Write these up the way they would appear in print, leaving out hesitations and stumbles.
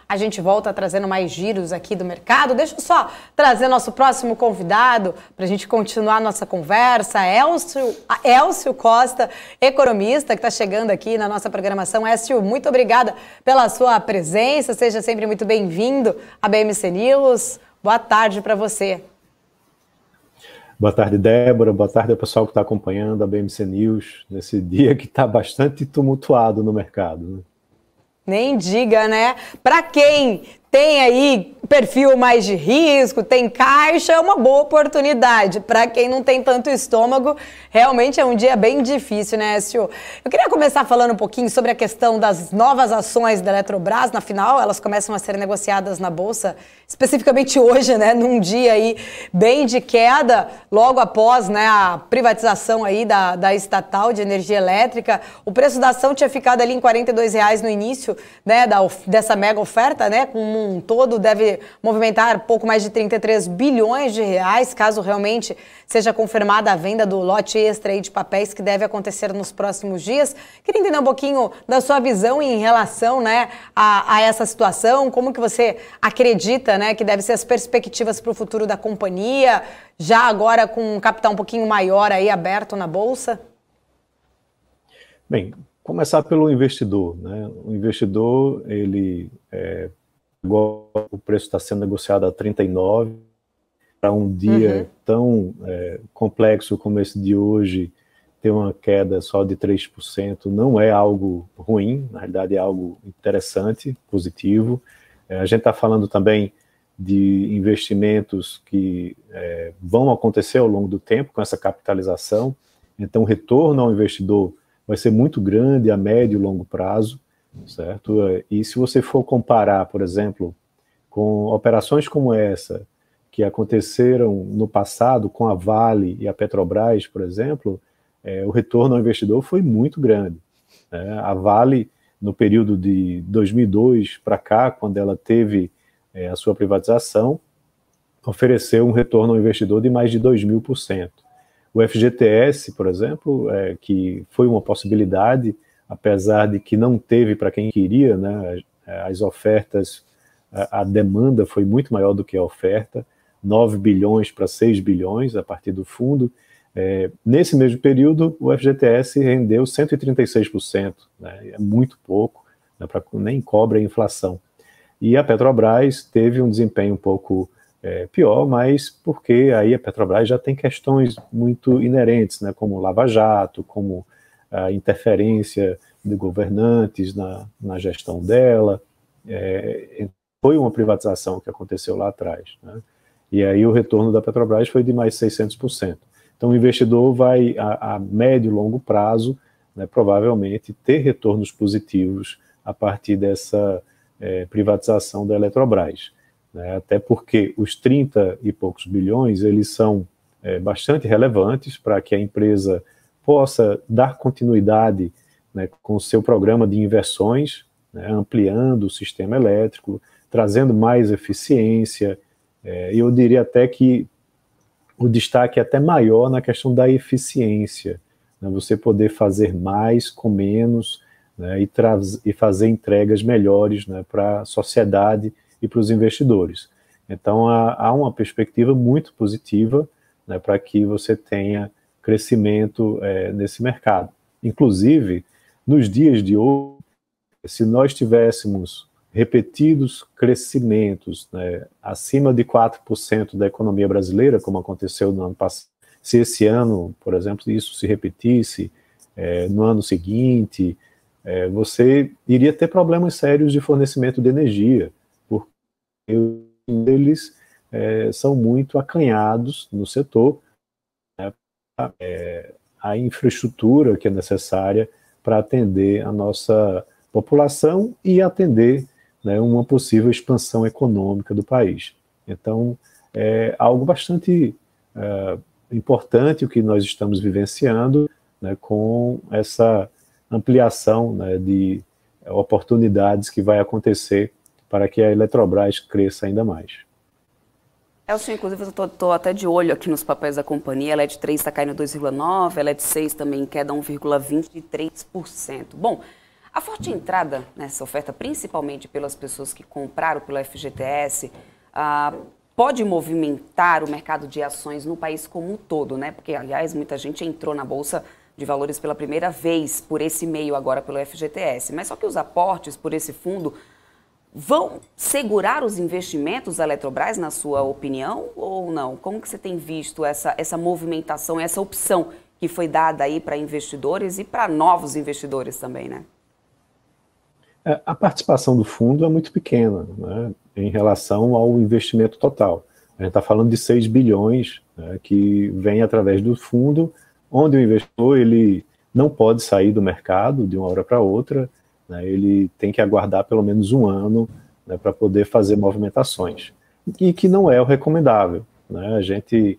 a gente volta trazendo mais giros aqui do mercado. Deixa eu só trazer nosso próximo convidado para a gente continuar a nossa conversa. Élcio Costa, economista, que está chegando aqui na nossa programação. Élcio, muito obrigada pela sua presença. Seja sempre muito bem-vindo à BMC News. Boa tarde para você. Boa tarde, Débora. Boa tarde ao pessoal que está acompanhando a BMC News nesse dia que está bastante tumultuado no mercado, né? Nem diga, né? Para quem tem aí perfil mais de risco, tem caixa, é uma boa oportunidade. Para quem não tem tanto estômago, realmente é um dia bem difícil, né, Écio? Eu queria começar falando um pouquinho sobre a questão das novas ações da Eletrobras. Na final, elas começam a ser negociadas na Bolsa, especificamente hoje, né, num dia aí bem de queda, logo após, né, a privatização aí da estatal de energia elétrica. O preço da ação tinha ficado ali em R$42 no início, né, dessa mega oferta, né, com um todo deve movimentar pouco mais de 33 bilhões de reais, caso realmente seja confirmada a venda do lote extra aí de papéis que deve acontecer nos próximos dias. Queria entender um pouquinho da sua visão em relação, né, a essa situação, como que você acredita, né, que devem ser as perspectivas para o futuro da companhia, já agora com um capital um pouquinho maior aí aberto na Bolsa? Bem, começar pelo investidor, né? O investidor, ele agora o preço está sendo negociado a 39, para um dia tão complexo como esse de hoje, ter uma queda só de 3% não é algo ruim, na realidade é algo interessante, positivo. A gente está falando também de investimentos que vão acontecer ao longo do tempo com essa capitalização, então o retorno ao investidor vai ser muito grande a médio e longo prazo, certo? E se você for comparar, por exemplo, com operações como essa, que aconteceram no passado com a Vale e a Petrobras, por exemplo, o retorno ao investidor foi muito grande, né? A Vale, no período de 2002 para cá, quando ela teve a sua privatização, ofereceu um retorno ao investidor de mais de 2.000%. O FGTS, por exemplo, que foi uma possibilidade, apesar de que não teve para quem queria, né, as ofertas, a demanda foi muito maior do que a oferta, 9 bilhões para 6 bilhões a partir do fundo. Nesse mesmo período, o FGTS rendeu 136%, né, é muito pouco, né, nem cobre a inflação. E a Petrobras teve um desempenho um pouco pior, mas porque aí a Petrobras já tem questões muito inerentes, né, como Lava Jato, como a interferência de governantes na gestão dela. Foi uma privatização que aconteceu lá atrás, né? E aí o retorno da Petrobras foi de mais 600%. Então o investidor vai, a médio e longo prazo, né, provavelmente ter retornos positivos a partir dessa privatização da Eletrobras, né? Até porque os 30 e poucos bilhões, eles são bastante relevantes para que a empresa possa dar continuidade, né, com o seu programa de inversões, né, ampliando o sistema elétrico, trazendo mais eficiência. Eu diria até que o destaque é até maior na questão da eficiência, né, você poder fazer mais com menos, né, e fazer entregas melhores, né, para a sociedade e para os investidores. Então há uma perspectiva muito positiva, né, para que você tenha crescimento nesse mercado. Inclusive, nos dias de hoje, se nós tivéssemos repetidos crescimentos, né, acima de 4% da economia brasileira, como aconteceu no ano passado, se esse ano, por exemplo, isso se repetisse no ano seguinte, você iria ter problemas sérios de fornecimento de energia, porque eles são muito acanhados no setor, né, a infraestrutura que é necessária para atender a nossa população e atender, né, uma possível expansão econômica do país. Então, é algo bastante importante o que nós estamos vivenciando, né, com essa ampliação, né, de oportunidades que vai acontecer para que a Eletrobras cresça ainda mais. Elcio, inclusive, eu estou até de olho aqui nos papéis da companhia. A LED 3 está caindo 2,9%, a LED 6 também em queda 1,23%. Bom, A forte entrada nessa oferta, principalmente pelas pessoas que compraram pelo FGTS, pode movimentar o mercado de ações no país como um todo, né? Porque, aliás, muita gente entrou na Bolsa de Valores pela primeira vez por esse meio agora pelo FGTS. Mas só que os aportes por esse fundo vão segurar os investimentos da Eletrobras, na sua opinião, ou não? Como que você tem visto essa movimentação, essa opção que foi dada aí para investidores e para novos investidores também, né? A participação do fundo é muito pequena, né, em relação ao investimento total. A gente está falando de 6 bilhões, né, que vem através do fundo, onde o investidor ele não pode sair do mercado de uma hora para outra, né, ele tem que aguardar pelo menos um ano, né, para poder fazer movimentações. E que não é o recomendável. Né, a gente,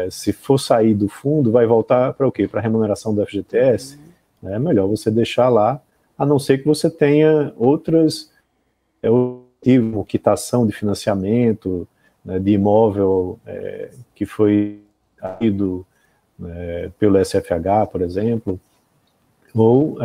se for sair do fundo, vai voltar para o quê? Para a remuneração do FGTS? É melhor você deixar lá, a não ser que você tenha outras, como quitação de financiamento, né, de imóvel que foi adquirido pelo SFH, por exemplo, ou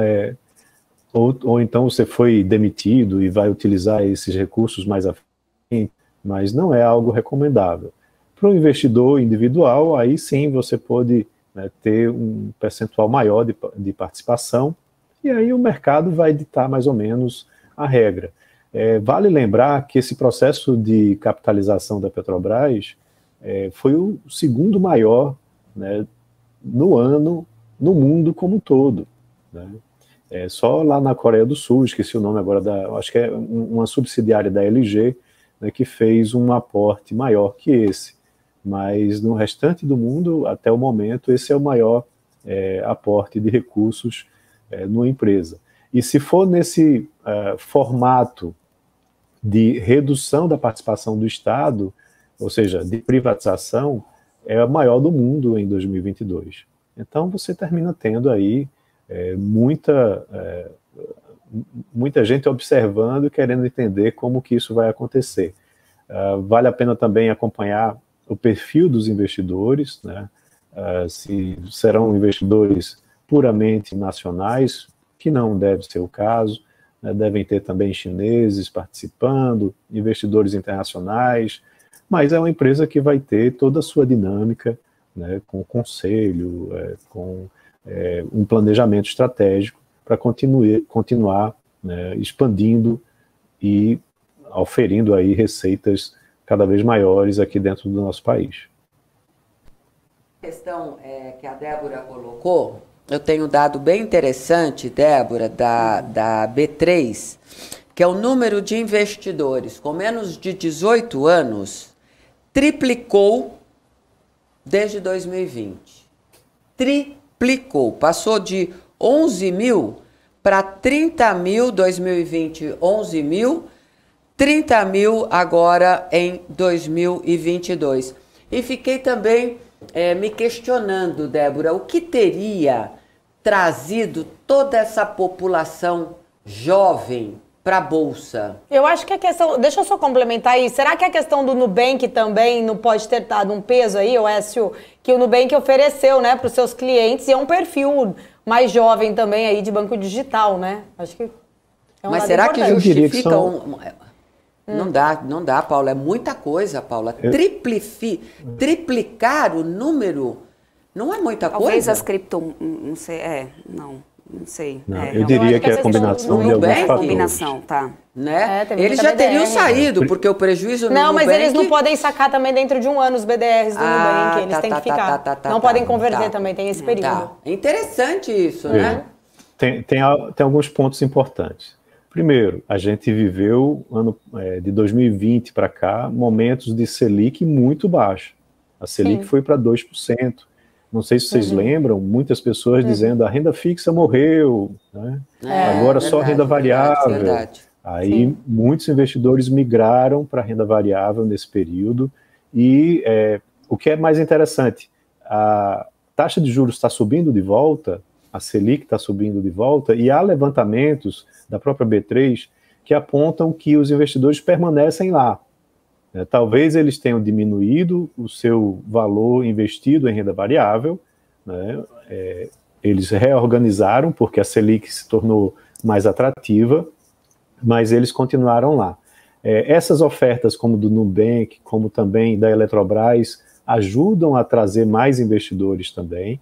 então você foi demitido e vai utilizar esses recursos mais à frente, mas não é algo recomendável. Para o investidor individual, aí sim você pode, né, ter um percentual maior de participação, e aí o mercado vai ditar mais ou menos a regra. Vale lembrar que esse processo de capitalização da Petrobras foi o segundo maior, né, no ano, no mundo como um todo. Né? Só lá na Coreia do Sul, esqueci o nome agora, acho que é uma subsidiária da LG, né, que fez um aporte maior que esse. Mas no restante do mundo, até o momento, esse é o maior aporte de recursos numa empresa. E se for nesse formato de redução da participação do Estado, ou seja, de privatização, é o maior do mundo em 2022. Então você termina tendo aí muita gente observando e querendo entender como que isso vai acontecer. Vale a pena também acompanhar o perfil dos investidores, né? Se serão investidores puramente nacionais, que não deve ser o caso, né? Devem ter também chineses participando, investidores internacionais, mas é uma empresa que vai ter toda a sua dinâmica, né, com conselho, com um planejamento estratégico para continuar, né, expandindo e oferindo aí receitas cada vez maiores aqui dentro do nosso país. A questão que a Débora colocou, eu tenho um dado bem interessante, Débora, da B3, que é o número de investidores com menos de 18 anos triplicou desde 2020. Triplicou. Passou de 11 mil para 30 mil, 2020, 11 mil, 30 mil agora em 2022. E fiquei também me questionando, Débora, o que teria trazido toda essa população jovem para a Bolsa? Eu acho que a questão... Deixa eu só complementar aí. Será que a questão do Nubank também não pode ter dado um peso aí, Oécio, que o Nubank ofereceu, né, para os seus clientes, e é um perfil mais jovem também aí de banco digital, né? Acho que é um Mas lado será que importante. justifica Não dá, Paula. É muita coisa, Paula. Triplicar o número não é muita coisa? Talvez as cripto... Não sei, não sei. Não, eu diria que é a combinação de alguns fatores. Combinação, tá. Né? Eles já teriam saído, porque o prejuízo no Não, mas Nubank... eles não podem sacar também dentro de um ano os BDRs do Nubank. Eles têm que ficar. Não podem converter também, tem esse período. Tá. Interessante isso, né? Tem alguns pontos importantes. Primeiro, a gente viveu, ano de 2020 para cá, momentos de Selic muito baixo. A Selic foi para 2%. Não sei se vocês lembram, muitas pessoas dizendo a renda fixa morreu, né? Agora só renda variável. Verdade. Aí muitos investidores migraram para a renda variável nesse período. E o que é mais interessante, a taxa de juros está subindo de volta, a Selic está subindo de volta, e há levantamentos da própria B3 que apontam que os investidores permanecem lá. Talvez eles tenham diminuído o seu valor investido em renda variável, né? Eles reorganizaram, porque a Selic se tornou mais atrativa, mas eles continuaram lá. Essas ofertas, como do Nubank, como também da Eletrobras, ajudam a trazer mais investidores também.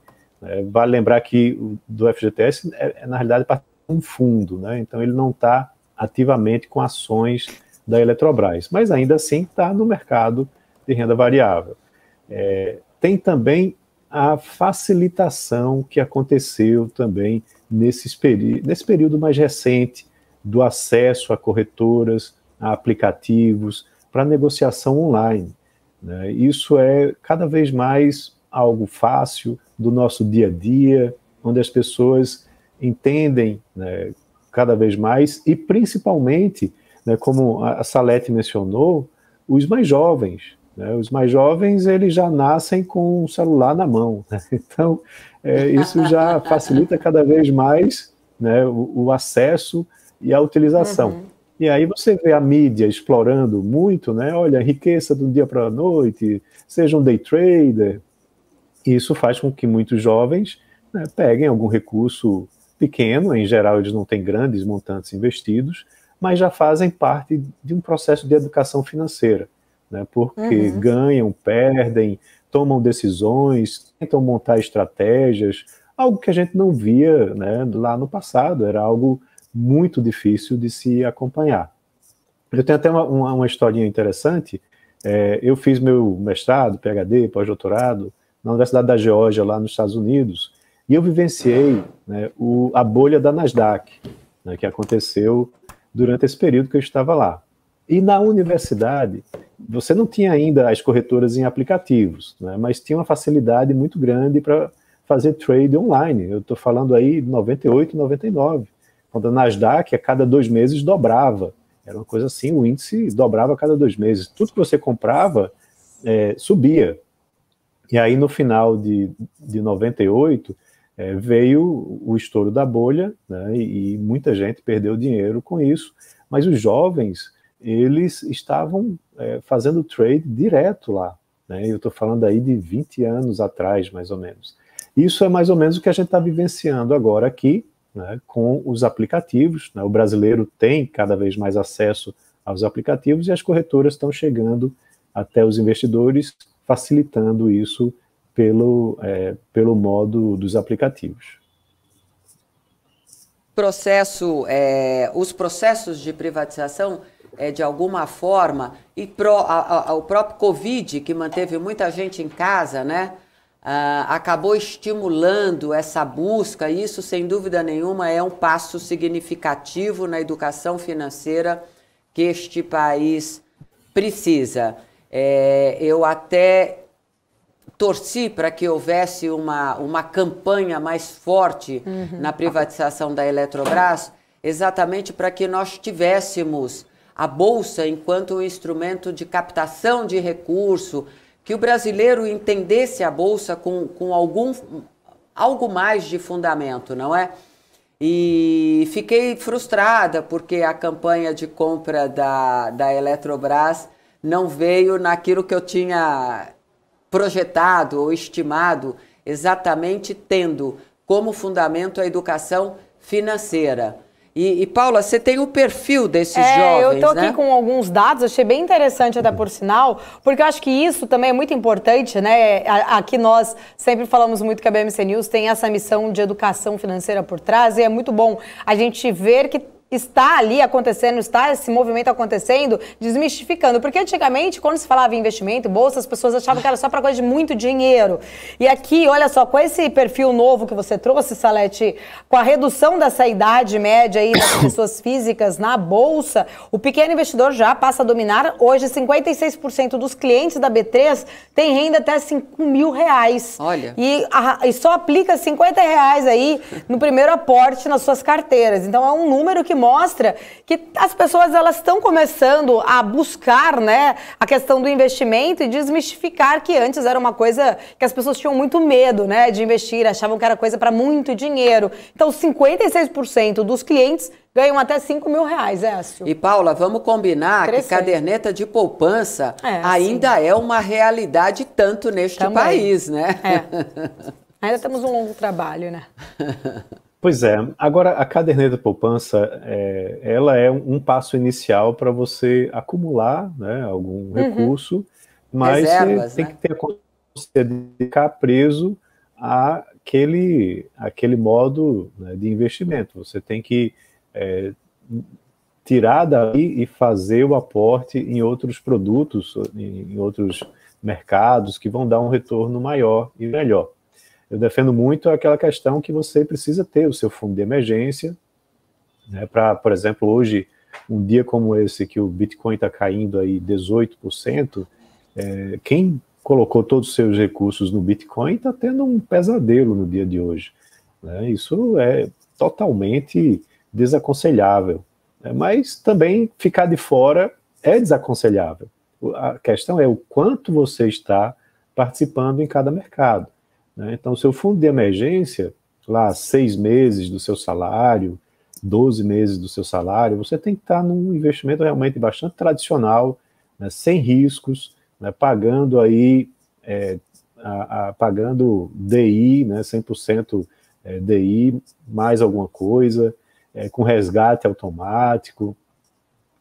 Vale lembrar que o do FGTS na realidade, parte de um fundo, né? Então ele não está ativamente com ações da Eletrobras, mas ainda assim está no mercado de renda variável. Tem também a facilitação que aconteceu também nesse período mais recente do acesso a corretoras, a aplicativos, para negociação online, né? Isso é cada vez mais algo fácil do nosso dia a dia, onde as pessoas entendem, né, cada vez mais, e principalmente, né, como a Salete mencionou, os mais jovens. Né? Os mais jovens, eles já nascem com um celular na mão. Né? Então, isso já facilita cada vez mais, né, o acesso e a utilização. E aí você vê a mídia explorando muito, né? Olha, riqueza do dia para a noite, seja um day trader. E isso faz com que muitos jovens, né, peguem algum recurso pequeno, em geral eles não têm grandes montantes investidos, mas já fazem parte de um processo de educação financeira, né, porque ganham, perdem, tomam decisões, tentam montar estratégias, algo que a gente não via, né, lá no passado, era algo muito difícil de se acompanhar. Eu tenho até uma historinha interessante. Eu fiz meu mestrado, PhD, pós-doutorado, na Universidade da Geórgia, lá nos Estados Unidos, e eu vivenciei, né, a bolha da Nasdaq, né, que aconteceu durante esse período que eu estava lá. E na universidade, você não tinha ainda as corretoras em aplicativos, né, mas tinha uma facilidade muito grande para fazer trade online. Eu estou falando aí de 98, 99, quando a Nasdaq a cada 2 meses dobrava. Era uma coisa assim, o índice dobrava a cada 2 meses. Tudo que você comprava subia. E aí, no final de 98, veio o estouro da bolha, né, e muita gente perdeu dinheiro com isso, mas os jovens, eles estavam fazendo trade direto lá, né, eu estou falando aí de 20 anos atrás, mais ou menos. Isso é mais ou menos o que a gente está vivenciando agora aqui, né, com os aplicativos, né, o brasileiro tem cada vez mais acesso aos aplicativos e as corretoras estão chegando até os investidores, facilitando isso pelo modo dos aplicativos. Os processos de privatização, de alguma forma, e o próprio Covid, que manteve muita gente em casa, né, acabou estimulando essa busca, e isso, sem dúvida nenhuma, é um passo significativo na educação financeira que este país precisa. Eu até torci para que houvesse uma campanha mais forte na privatização da Eletrobras, exatamente para que nós tivéssemos a Bolsa enquanto um instrumento de captação de recurso, que o brasileiro entendesse a Bolsa com algo mais de fundamento, não é? E fiquei frustrada porque a campanha de compra da Eletrobras não veio naquilo que eu tinha projetado ou estimado, exatamente tendo como fundamento a educação financeira. E Paula, você tem o perfil desses jovens, eu estou né? aqui com alguns dados, achei bem interessante até por sinal, porque eu acho que isso também é muito importante, né? Aqui nós sempre falamos muito que a BMC News tem essa missão de educação financeira por trás, e é muito bom a gente ver que está ali acontecendo, está esse movimento acontecendo, desmistificando. Porque antigamente, quando se falava em investimento, bolsa, as pessoas achavam que era só para coisa de muito dinheiro. E aqui, olha só, com esse perfil novo que você trouxe, Salete, com a redução dessa idade média aí das pessoas físicas na bolsa, o pequeno investidor já passa a dominar. Hoje, 56% dos clientes da B3 tem renda até R$5.000. Olha. E só aplica R$50 aí no primeiro aporte nas suas carteiras. Então, é um número que mostra que as pessoas elas estão começando a buscar, né, a questão do investimento e desmistificar que antes era uma coisa que as pessoas tinham muito medo, né, de investir, achavam que era coisa para muito dinheiro. Então, 56% dos clientes ganham até R$5.000, Écio. E Paula, vamos combinar que caderneta de poupança ainda é uma realidade tanto neste país, né? Ainda temos um longo trabalho, né? Pois é, agora a caderneta poupança, ela é um passo inicial para você acumular, né, algum recurso, mas Reservas, você tem né? que ter a consciência de ficar preso àquele modo, né, de investimento. Você tem que tirar daí e fazer o aporte em outros produtos, em outros mercados que vão dar um retorno maior e melhor. Eu defendo muito aquela questão que você precisa ter o seu fundo de emergência, né, para, por exemplo, hoje, um dia como esse, que o Bitcoin está caindo aí 18%, quem colocou todos os seus recursos no Bitcoin está tendo um pesadelo no dia de hoje, né? Isso é totalmente desaconselhável, né? Mas também ficar de fora é desaconselhável. A questão é o quanto você está participando em cada mercado, né? Então, seu fundo de emergência, lá 6 meses do seu salário, 12 meses do seu salário, você tem que estar num investimento realmente bastante tradicional, né, sem riscos, né, pagando aí, pagando DI, né, 100% DI, mais alguma coisa, com resgate automático,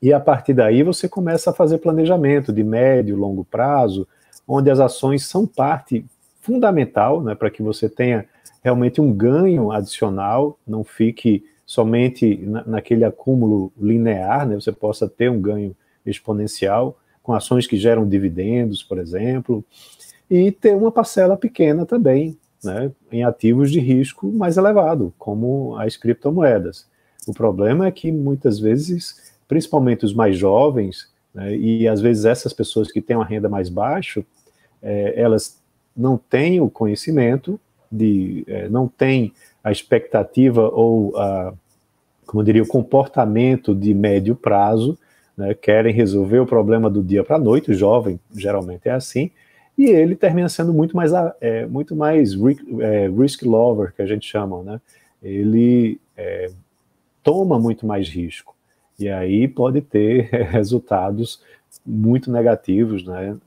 e a partir daí você começa a fazer planejamento de médio e longo prazo, onde as ações são parte fundamental, né, para que você tenha realmente um ganho adicional, não fique somente naquele acúmulo linear, né, você possa ter um ganho exponencial, com ações que geram dividendos, por exemplo, e ter uma parcela pequena também, né, em ativos de risco mais elevado, como as criptomoedas. O problema é que muitas vezes, principalmente os mais jovens, né, e às vezes essas pessoas que têm uma renda mais baixa, elas não têm o conhecimento, não têm a expectativa ou, como eu diria, o comportamento de médio prazo, né, querem resolver o problema do dia para a noite, o jovem geralmente é assim, e ele termina sendo muito mais risk lover, que a gente chama, né? Ele toma muito mais risco, e aí pode ter resultados muito negativos, né?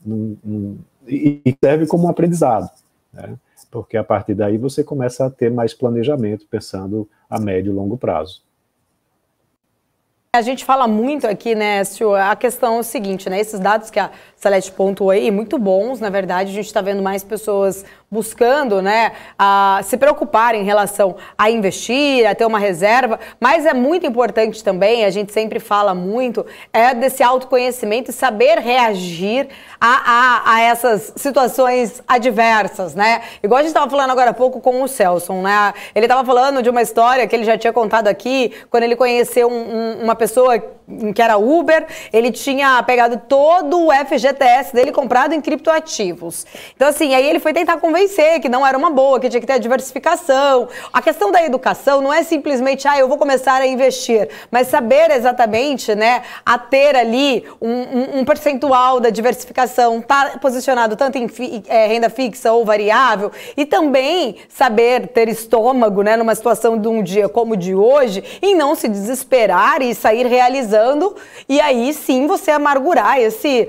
E serve como um aprendizado, né? Porque a partir daí você começa a ter mais planejamento, pensando a médio e longo prazo. A gente fala muito aqui, né, Sil, a questão é o seguinte, né, esses dados que a Celeste pontuou aí, muito bons, na verdade, a gente está vendo mais pessoas buscando, né, se preocupar em relação a investir, a ter uma reserva, mas é muito importante também, a gente sempre fala muito, desse autoconhecimento e saber reagir a essas situações adversas, né, igual a gente estava falando agora há pouco com o Celso, né, ele estava falando de uma história que ele já tinha contado aqui, quando ele conheceu uma pessoa que era Uber, ele tinha pegado todo o FGTS dele comprado em criptoativos. Então, assim, aí ele foi tentar convencer que não era uma boa, que tinha que ter a diversificação. A questão da educação não é simplesmente, eu vou começar a investir, mas saber exatamente, né, a ter ali um percentual da diversificação, tá posicionado tanto em renda fixa ou variável, e também saber ter estômago, né, numa situação de um dia como o de hoje, e não se desesperar e sair realizando, e aí sim você amargurar esse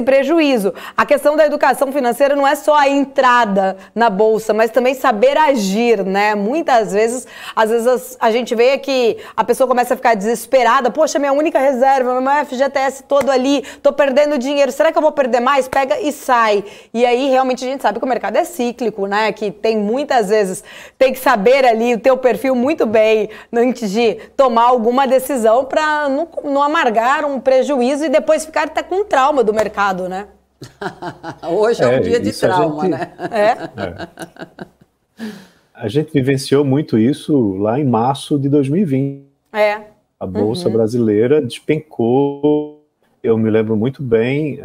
prejuízo. A questão da educação financeira não é só a entrada na bolsa, mas também saber agir, né? Muitas vezes, a gente vê que a pessoa começa a ficar desesperada, poxa, minha única reserva, meu FGTS todo ali, tô perdendo dinheiro, será que eu vou perder mais? Pega e sai. E aí realmente a gente sabe que o mercado é cíclico, né? Que tem muitas vezes, tem que saber ali o teu perfil muito bem antes de tomar alguma decisão para não amargar um prejuízo e depois ficar até com trauma do mercado, né? Hoje é um dia de trauma, né? A gente vivenciou muito isso lá em março de 2020. A Bolsa Brasileira despencou. Eu me lembro muito bem,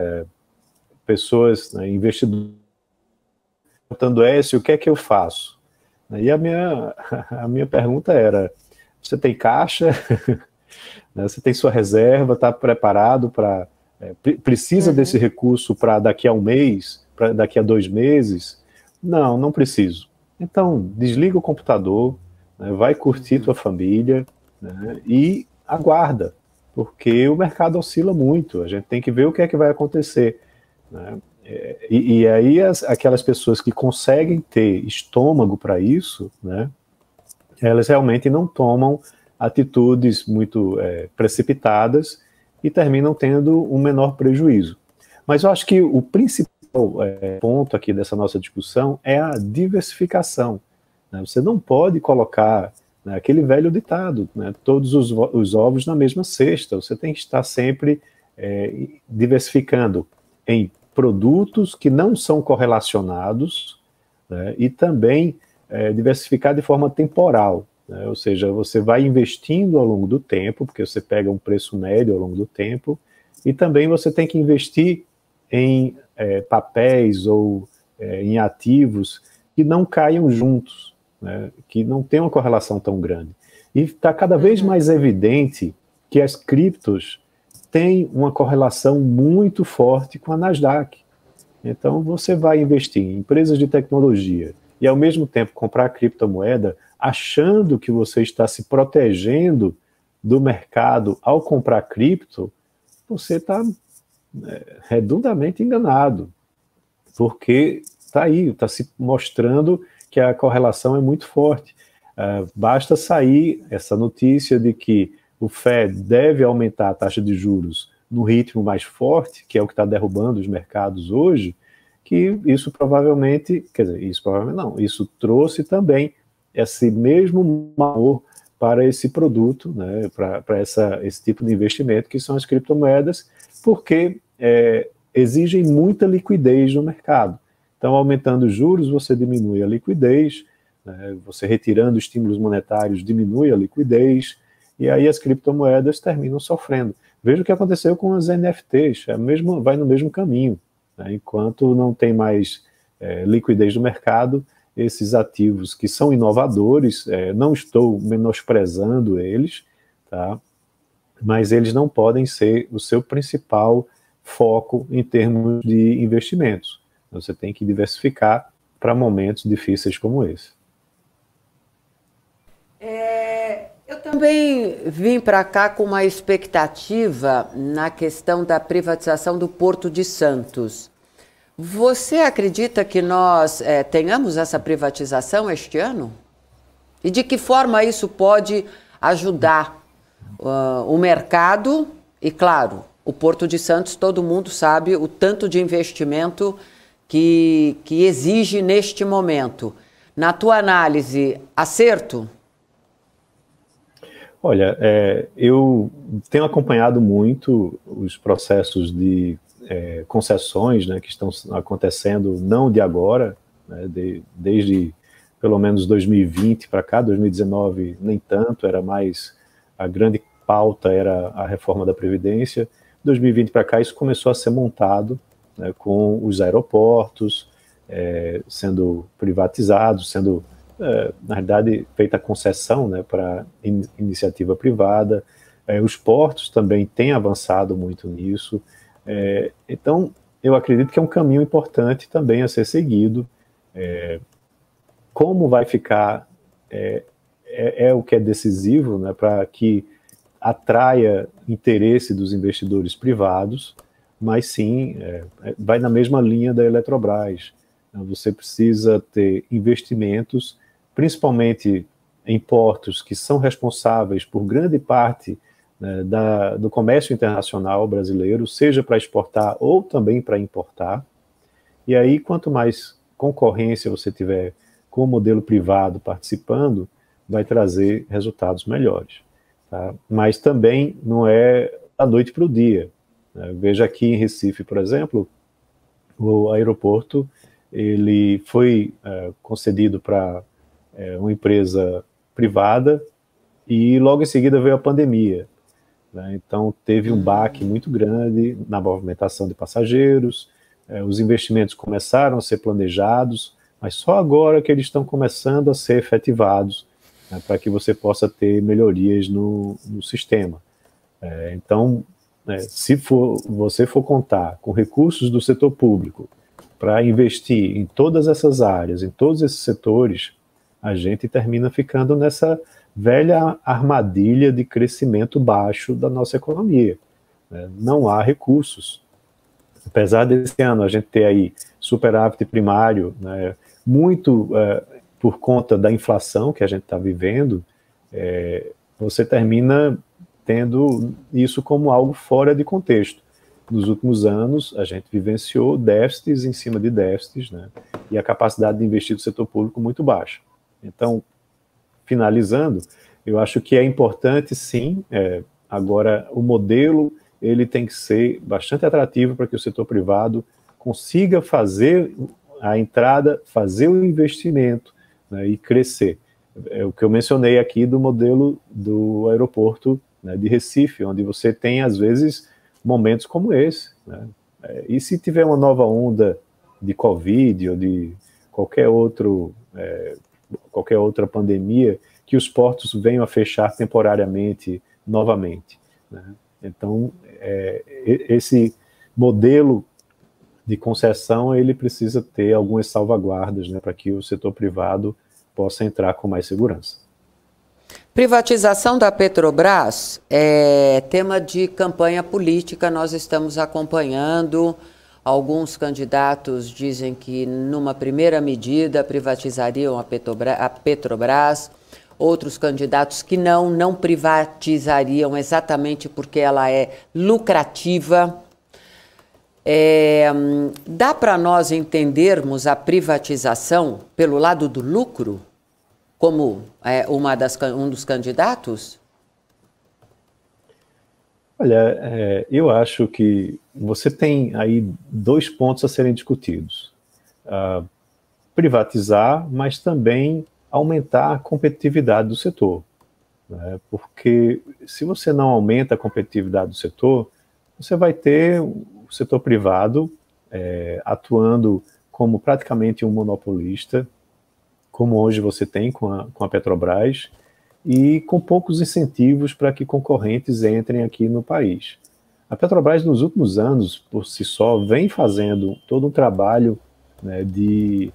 pessoas, né, investidores, perguntando, o que é que eu faço? E a minha pergunta era, você tem caixa? Você tem sua reserva, está preparado para... precisa desse recurso para daqui a um mês, para daqui a 2 meses? Não preciso. Então, desliga o computador, né, vai curtir tua família, né, e aguarda, porque o mercado oscila muito, a gente tem que ver o que é que vai acontecer, né? E aí aquelas pessoas que conseguem ter estômago para isso, né, elas realmente não tomam atitudes muito precipitadas e terminam tendo um menor prejuízo. Mas eu acho que o principal ponto aqui dessa nossa discussão é a diversificação, né? Você não pode colocar, né, aquele velho ditado, né, todos os ovos na mesma cesta. Você tem que estar sempre diversificando em produtos que não são correlacionados, né, e também diversificar de forma temporal, né? Ou seja, você vai investindo ao longo do tempo, porque você pega um preço médio ao longo do tempo, e também você tem que investir em papéis ou em ativos que não caiam juntos, né, que não tem uma correlação tão grande. E está cada vez mais evidente que as criptos têm uma correlação muito forte com a Nasdaq. Então, você vai investir em empresas de tecnologia e, ao mesmo tempo, comprar criptomoeda, achando que você está se protegendo do mercado ao comprar cripto, você está redondamente enganado, porque está aí, está se mostrando que a correlação é muito forte. Basta sair essa notícia de que o Fed deve aumentar a taxa de juros no ritmo mais forte, que é o que está derrubando os mercados hoje, que isso provavelmente, quer dizer, isso provavelmente não, isso trouxe também esse mesmo valor para esse produto, né, para esse tipo de investimento, que são as criptomoedas, porque exigem muita liquidez no mercado. Então, aumentando os juros, você diminui a liquidez, né, você retirando estímulos monetários diminui a liquidez, e aí as criptomoedas terminam sofrendo. Veja o que aconteceu com as NFTs, vai no mesmo caminho, né? Enquanto não tem mais liquidez no mercado, esses ativos que são inovadores, não estou menosprezando eles, tá? Mas eles não podem ser o seu principal foco em termos de investimentos. Você tem que diversificar para momentos difíceis como esse. Eu também vim para cá com uma expectativa na questão da privatização do Porto de Santos. Você acredita que nós tenhamos essa privatização este ano? E de que forma isso pode ajudar o mercado? E, claro, o Porto de Santos, todo mundo sabe o tanto de investimento que exige neste momento. Na tua análise, acerto? Olha, eu tenho acompanhado muito os processos de concessões, né, que estão acontecendo não de agora, né, desde pelo menos 2020 para cá. 2019 nem tanto, era mais, a grande pauta era a reforma da Previdência. 2020 para cá isso começou a ser montado, né, com os aeroportos sendo privatizados, sendo na verdade feita a concessão, né, para iniciativa privada. Os portos também têm avançado muito nisso. Então, eu acredito que é um caminho importante também a ser seguido. Como vai ficar o que é decisivo, né, para que atraia interesse dos investidores privados, mas sim, vai na mesma linha da Eletrobras. Você precisa ter investimentos, principalmente em portos que são responsáveis por grande parte, né, do comércio internacional brasileiro, seja para exportar ou também para importar. E aí, quanto mais concorrência você tiver com o modelo privado participando, vai trazer resultados melhores. Tá? Mas também não é da noite para o dia. Né? Veja aqui em Recife, por exemplo, o aeroporto ele foi concedido para uma empresa privada e logo em seguida veio a pandemia. Né? Então teve um baque muito grande na movimentação de passageiros, os investimentos começaram a ser planejados, mas só agora que eles estão começando a ser efetivados, né, para que você possa ter melhorias no sistema. Então, se você for contar com recursos do setor público para investir em todas essas áreas, em todos esses setores, a gente termina ficando nessa velha armadilha de crescimento baixo da nossa economia. Né? Não há recursos. Apesar desse ano a gente ter aí superávit primário, né, muito por conta da inflação que a gente está vivendo, você termina tendo isso como algo fora de contexto. Nos últimos anos, a gente vivenciou déficits em cima de déficits, né? E a capacidade de investir do setor público muito baixa. Então, finalizando, eu acho que é importante, sim, agora o modelo ele tem que ser bastante atrativo para que o setor privado consiga fazer a entrada, fazer o investimento, né, e crescer. É o que eu mencionei aqui do modelo do aeroporto, né, de Recife, onde você tem, às vezes, momentos como esse, né? E se tiver uma nova onda de Covid ou de qualquer outra pandemia, que os portos venham a fechar temporariamente novamente, né? Então, esse modelo de concessão, ele precisa ter algumas salvaguardas, né, para que o setor privado possa entrar com mais segurança. Privatização da Petrobras é tema de campanha política, nós estamos acompanhando. Alguns candidatos dizem que, numa primeira medida, privatizariam a Petrobras. Outros candidatos que não privatizariam exatamente porque ela é lucrativa. Dá para nós entendermos a privatização pelo lado do lucro, como um dos candidatos? Olha, eu acho que você tem aí dois pontos a serem discutidos. Privatizar, mas também aumentar a competitividade do setor, né? Porque se você não aumenta a competitividade do setor, você vai ter o setor privado atuando como praticamente um monopolista, como hoje você tem com a Petrobras, e com poucos incentivos para que concorrentes entrem aqui no país. A Petrobras, nos últimos anos, por si só, vem fazendo todo um trabalho, né, de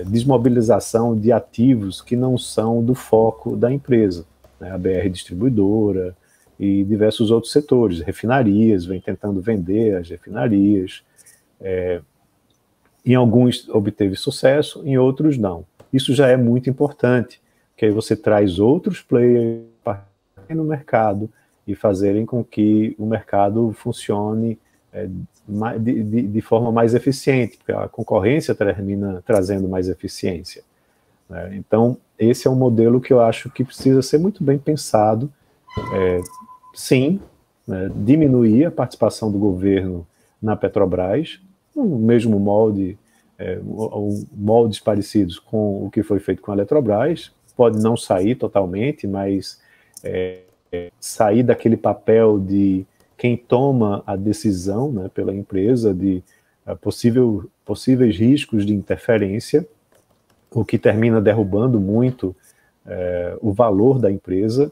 desmobilização de ativos que não são do foco da empresa, né? A BR Distribuidora e diversos outros setores, refinarias, vem tentando vender as refinarias. Em alguns obteve sucesso, em outros não. Isso já é muito importante, porque aí você traz outros players no mercado e fazerem com que o mercado funcione de forma mais eficiente, porque a concorrência termina trazendo mais eficiência, né? Então, esse é um modelo que eu acho que precisa ser muito bem pensado. Sim, né, diminuir a participação do governo na Petrobras, no mesmo molde, moldes parecidos com o que foi feito com a Eletrobras. Pode não sair totalmente, mas sair daquele papel de quem toma a decisão, né, pela empresa, de possíveis riscos de interferência, o que termina derrubando muito o valor da empresa,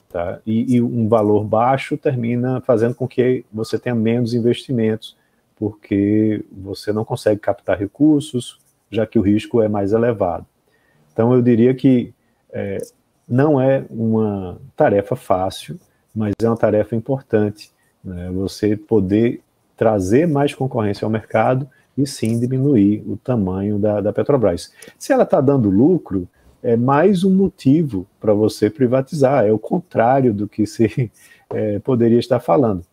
tá? E um valor baixo termina fazendo com que você tenha menos investimentos, porque você não consegue captar recursos, já que o risco é mais elevado. Então, eu diria que não é uma tarefa fácil, mas é uma tarefa importante, né? Você poder trazer mais concorrência ao mercado e sim diminuir o tamanho da Petrobras. Se ela está dando lucro, é mais um motivo para você privatizar, é o contrário do que se poderia estar falando.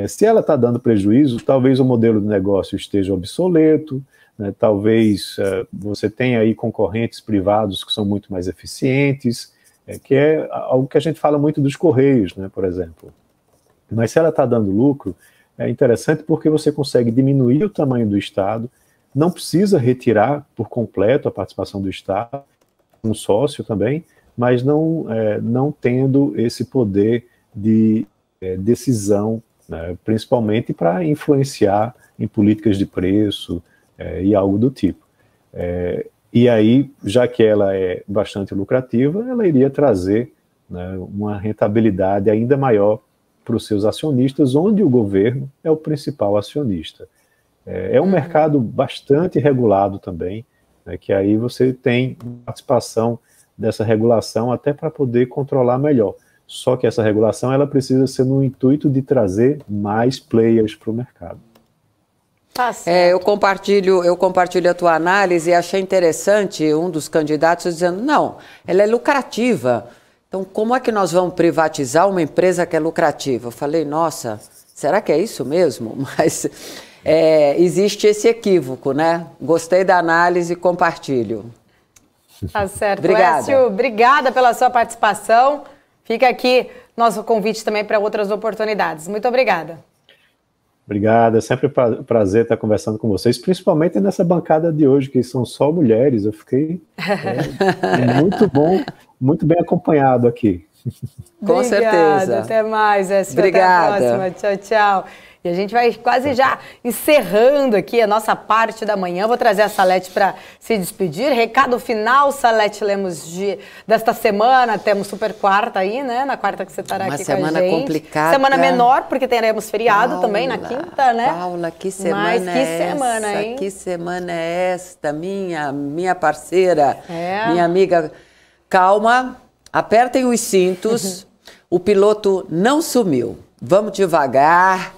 Se ela está dando prejuízo, talvez o modelo de negócio esteja obsoleto, né? Talvez você tenha aí concorrentes privados que são muito mais eficientes, que é algo que a gente fala muito dos Correios, né, por exemplo. Mas se ela está dando lucro, é interessante porque você consegue diminuir o tamanho do Estado, não precisa retirar por completo a participação do Estado, um sócio também, mas não tendo esse poder de decisão, né, principalmente para influenciar em políticas de preço e algo do tipo. E aí, já que ela é bastante lucrativa, ela iria trazer, né, uma rentabilidade ainda maior para os seus acionistas, onde o governo é o principal acionista. É um mercado bastante regulado também, né, que aí você tem participação dessa regulação até para poder controlar melhor. Só que essa regulação ela precisa ser no intuito de trazer mais players para o mercado. Tá certo. Eu compartilho a tua análise e achei interessante um dos candidatos dizendo, não, ela é lucrativa. Então, como é que nós vamos privatizar uma empresa que é lucrativa? Eu falei, nossa, será que é isso mesmo? Mas existe esse equívoco, né? Gostei da análise e compartilho. Tá certo. Obrigada. Écio, obrigada pela sua participação. Fica aqui nosso convite também para outras oportunidades. Muito obrigada. Obrigado, é sempre um prazer estar conversando com vocês, principalmente nessa bancada de hoje, que são só mulheres. Eu fiquei muito bom, muito bem acompanhado aqui. Com certeza. Até mais, Écio. Obrigada. Até a próxima. Tchau, tchau. E a gente vai quase já encerrando aqui a nossa parte da manhã. Vou trazer a Salete para se despedir. Recado final, Salete Lemos, desta semana. Temos super quarta aí, né? Na quarta que você estará aqui com a gente. Uma semana complicada. Semana menor, porque teremos feriado também na quinta, né? Paula, que semana Mas que é semana, essa? hein? Que semana é esta? Minha parceira, minha amiga. Calma, apertem os cintos. O piloto não sumiu. Vamos devagar.